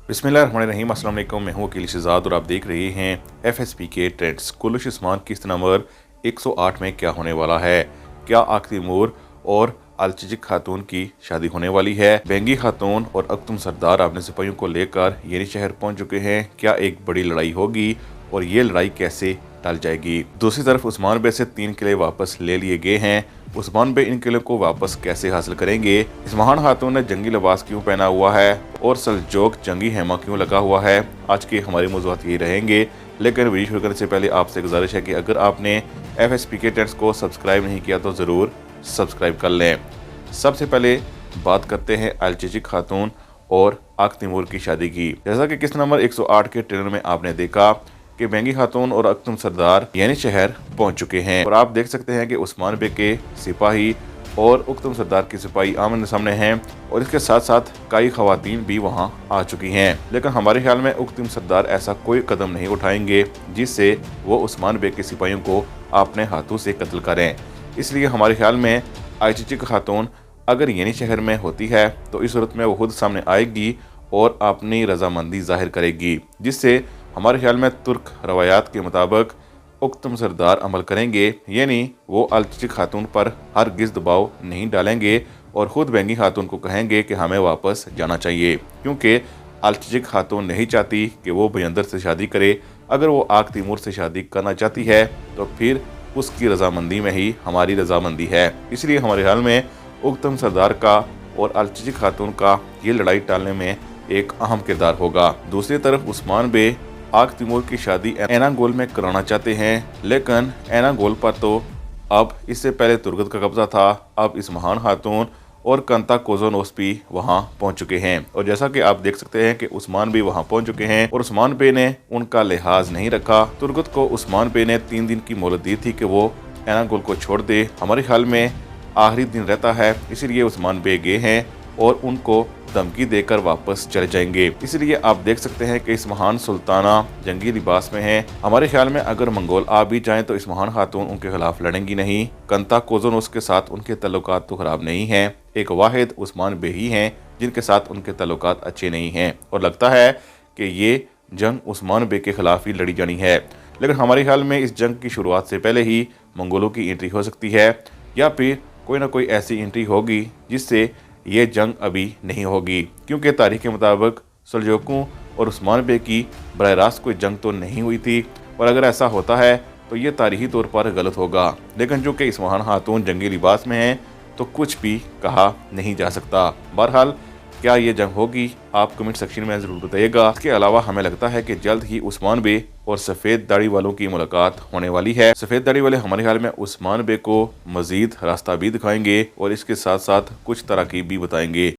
बिस्मिल्लाहिर्रहमानिर्रहीम। अस्सलाम वालेकुम। मैं हूं वकील शहजाद और आप देख रहे हैं FSP के ट्रेंड्स। कुलुश उस्मान किस्त नंबर 108 में क्या होने वाला है? क्या आक तैमूर और अलचिजिक खातून की शादी होने वाली है? बेंगी खातून और अख्तम सरदार अपने सिपाहियों को लेकर येनी शहर पहुंच चुके हैं। क्या एक बड़ी लड़ाई होगी और ये लड़ाई कैसे टल जाएगी? दूसरी तरफ उस्मान बे से 3 किले वापस ले लिए गए हैं। उस्मान बे इन किले को वापस कैसे हासिल करेंगे? इस्माहान खातून ने जंगी लिबास क्यों पहना हुआ है और सल्जोक जंगी हेमा क्यों लगा हुआ है? आज के हमारे मौज़ूआत यही रहेंगे। लेकिन वीडियो शुरू करने से पहले आपसे गुजारिश है कि अगर आपने FSP के ट्रेंड्स को सब्सक्राइब नहीं किया तो ज़रूर सब्सक्राइब कर लें। सबसे पहले बात करते हैं अलचिजिक खातून और आक तैमूर की शादी की। जैसा कि किस्त नंबर 108 के ट्रेलर में आपने देखा कि बेंगी खातून और अख्तम सरदार येनी शहर पहुंच चुके हैं और आप देख सकते हैं कि उस्मान बे के सिपाही और अख्तम सरदार के सिपाही आमने सामने हैं और इसके साथ साथ कई खवातीन भी वहां आ चुकी हैं। लेकिन हमारे ख्याल में अख्तम सरदार ऐसा कोई कदम नहीं उठाएंगे जिससे वो उस्मान बे के सिपाहियों को अपने हाथों से कत्ल करें। इसलिए हमारे ख्याल में अलचिजिक खातून अगर येनी शहर में होती है तो इस सूरत में वो खुद सामने आएगी और अपनी रजामंदी जाहिर करेगी, जिससे हमारे ख्याल में तुर्क रवायात के मुताबिक अख्तम सरदार अमल करेंगे, यानी वो अलचिजिक खातून पर हरगिज़ दबाव नहीं डालेंगे और ख़ुद बेंगी खातून को कहेंगे कि हमें वापस जाना चाहिए, क्योंकि अलचिजिक खातून नहीं चाहती कि वो भयंदर से शादी करे। अगर वो आक तैमूर से शादी करना चाहती है तो फिर उसकी रजामंदी में ही हमारी रजामंदी है। इसलिए हमारे ख्याल में अख्तम सरदार का और अलचिजिक खातून का ये लड़ाई टालने में एक अहम किरदार होगा। दूसरी तरफ उस्मान बे आक तैमूर की शादी एनागोल में कराना चाहते हैं, लेकिन एनागोल पर तो अब इससे पहले तुर्गत का कब्जा था। अब इस्माहान खातून और कंता कोजोनोस भी वहां पहुंच चुके हैं और जैसा कि आप देख सकते हैं कि उस्मान भी वहां पहुंच चुके हैं और उस्मान बे ने उनका लिहाज नहीं रखा। तुर्गत को उस्मान बे ने 3 दिन की मोहलत दी थी कि वो एनागोल को छोड़ दे। हमारे ख्याल में आखिरी दिन रहता है, इसीलिए उस्मान बे गए हैं और उनको धमकी देकर वापस चले जाएंगे। इसलिए आप देख सकते हैं कि इस्माहान सुल्ताना जंगी लिबास में है। हमारे ख्याल में अगर मंगोल आ भी जाएं तो इस्माहान खातून उनके खिलाफ लड़ेंगी नहीं। कंता कोजोनोस के साथ उनके तल्लुकात तो खराब नहीं हैं, एक वाहिद उस्मान बे ही हैं जिनके साथ उनके तल्लुकात अच्छे नहीं हैं और लगता है कि ये जंग उस्मान बे के खिलाफ ही लड़ी जानी है। लेकिन हमारे ख्याल में इस जंग की शुरुआत से पहले ही मंगोलों की एंट्री हो सकती है या फिर कोई ना कोई ऐसी एंट्री होगी जिससे ये जंग अभी नहीं होगी, क्योंकि तारीख के मुताबिक सल्जोकों और उस्मान बे की बराह रास्त कोई जंग तो नहीं हुई थी और अगर ऐसा होता है तो ये तारीखी तौर पर गलत होगा। लेकिन चूँकि इस्माहान खातून जंगी लिबास में हैं तो कुछ भी कहा नहीं जा सकता। बहरहाल क्या ये जंग होगी आप कमेंट सेक्शन में ज़रूर बताइएगा। इसके अलावा हमें लगता है कि जल्द ही उस्मान बे और सफ़ेद दाढ़ी वालों की मुलाकात होने वाली है। सफ़ेद दाढ़ी वाले हमारे ख्याल में उस्मान बे को मज़ीद रास्ता भी दिखाएंगे और इसके साथ साथ कुछ तरकीब भी बताएंगे।